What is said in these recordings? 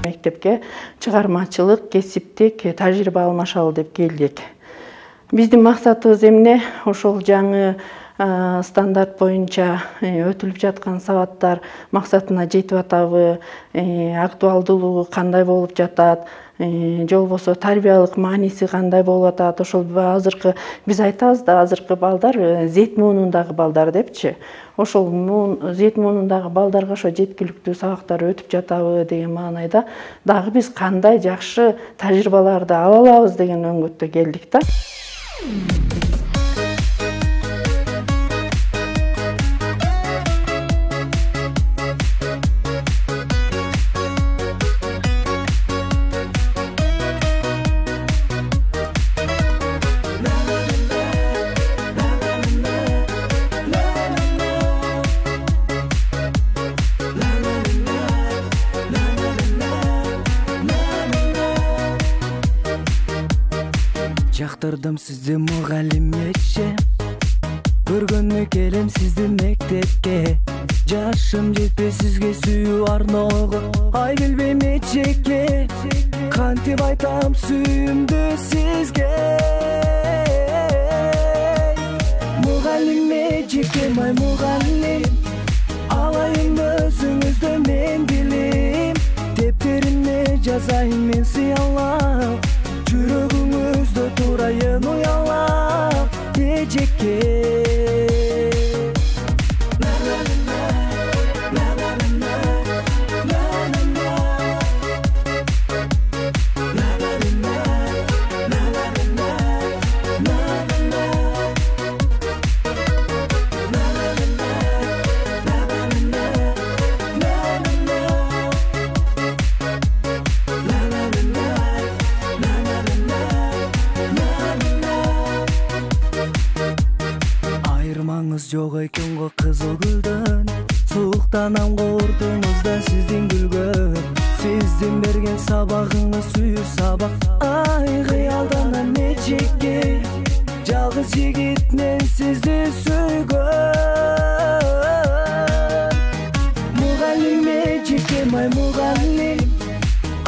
Мектепке чыгармачылык, кесиптик тажрыйба алмашалы деп келдик. Биздин максатыбыз эмне? Ошол жаңы стандарт боюнча өтүлүп жаткан сабаттар максатына жетип атабы, актуалдуулугу кандай болуп жатат, же болбосо тарбиялык мааниси кандай болуп атат. Ошол азыркы биз айтабыз да, азыркы балдар Z муунундагы балдар депчи. Ошол Z муунундагы балдарга ошо жеткиликтүү сабактар өтүп жатабы деген маанайда дагы биз кандай жакшы тажрыйбаларды ала алабыз деген өңгөттө келдик да. Жактырдым сизди мугалимече, көргөнү келем сизди мектепке. Жашым жетпей сизге сүйүү арноого, ай билбейм эчекке. Кантип айтам сүйүүмдү сизге. Мугалим эчекем, ай мугалим, алайын өзүңүздө мен билим. Дептериме жазайын мен сыялап, жүрөгүңүздө турайын уялап, эжекке. Жок экен го кызыл гүлдөн, сууктанам куртуңуздан сиздин күлгөн. Сиздин берген сабагыңыз сүйүү сабак, ай кыялданам эчекке. Жалгыз жигит мен сизди сүйгөн. Мугалим эчекем, ай мугалим,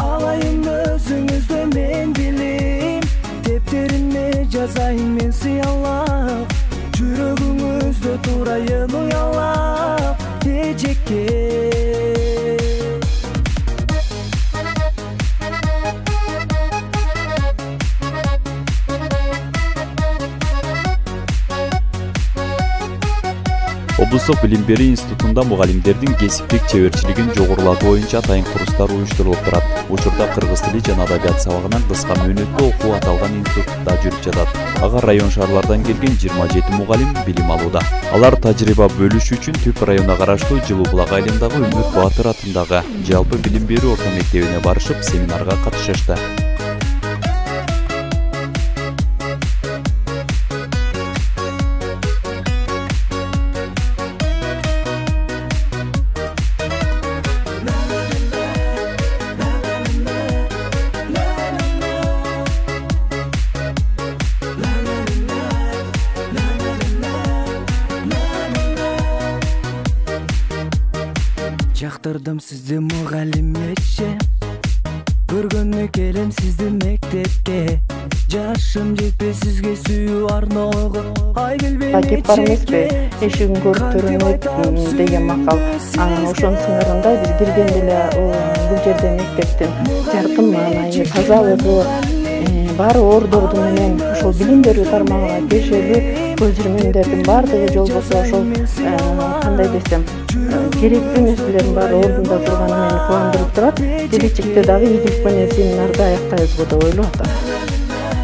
алайын өзүңүздө мен билим. Дептериме жазайын мен сыялап, жүрөгүңүздө турайын уялап, эжекке. Облустук билим берүү институтунда мугалимдердин кесиптик чеберчилигин жогорулатуу боюнча атайын курстар уюштурулуп турат. Учурда кыргыз тили жана адабият сабагынан кыска мөөнөткө окуу аталган институтта жүрүп жатат. Ага район шаарлардан келген 27 мугалим билим алууда. Алар тажрыйба бөлүшүү үчүн Түп районуна караштуу Жылуу Булак айылындагы Үмүт Баатыр атындагы жалпы билим берүү орто мектебине барышып, семинарга катышышты. Жактырдым сизди мугалимече, көргөнү келем сиздин мектепке. Жашым жетпей сизге сүйүү арноого, ай билбейм эчекке. Эшигин көрүп көрүнөт деген макал. Ошонун сыңарында биз киргенде эле бул жерде мектептин жаркын маанайы, тазалыгы, баары ордорду менен ошол билим берүү тармагына тиешелүү көзүрмөндөрдүн баардыгы же болбосо ошол кандай десем, керектүү нерселердин баары ордунда турганы мени кубандырып турат. Келечекте дагы ийгилик менен семинарды аяктайбызго деп ойлоп атам.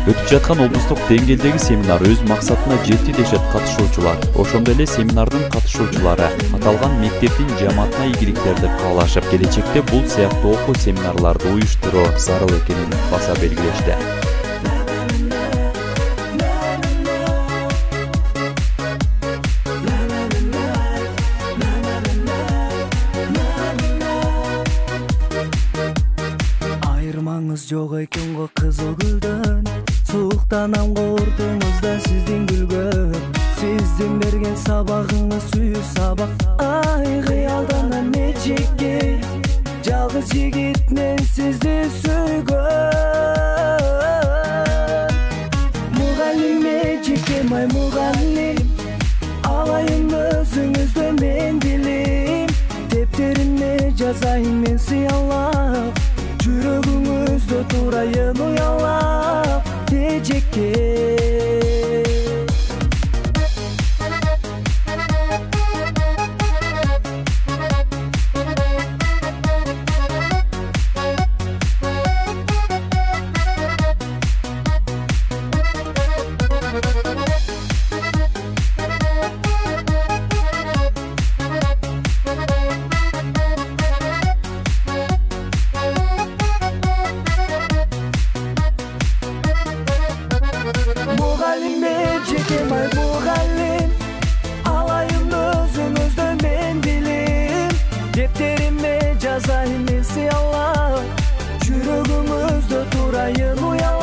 Өтүп жаткан облустук деңгээлдеги семинар өз максатына жетти дешет катышуучулар. Ошондой эле семинардын катышуучулары аталган мектептин жамаатына ийгиликтерди каалашып, келечекте бул сыяктуу окуу семинарларды уюштуруу зарыл экенин баса белгилешти. Айырмаңыз жок экен го кызыл гүлдөн, сууктанам куртуңуздан артыңызда сиздин күлгөн, сиздин берген сабагыңыз сүйүү сабак. Ай кыялданам эчекке, жалгыз жигит мен сизди сүйгөн. Мугалим эчекем, ай мугалим, алайын өзүңүздө мен билим. Дептериме жазайын мен сыялап, жүрөгүңүздө турайын уялап эчекке. Mugallim эчекем, ай мугалим, алайын өзүңүздө мен билим. Дептериме жазайын мен сыялап, жүрөгүңүздө турайын уялап.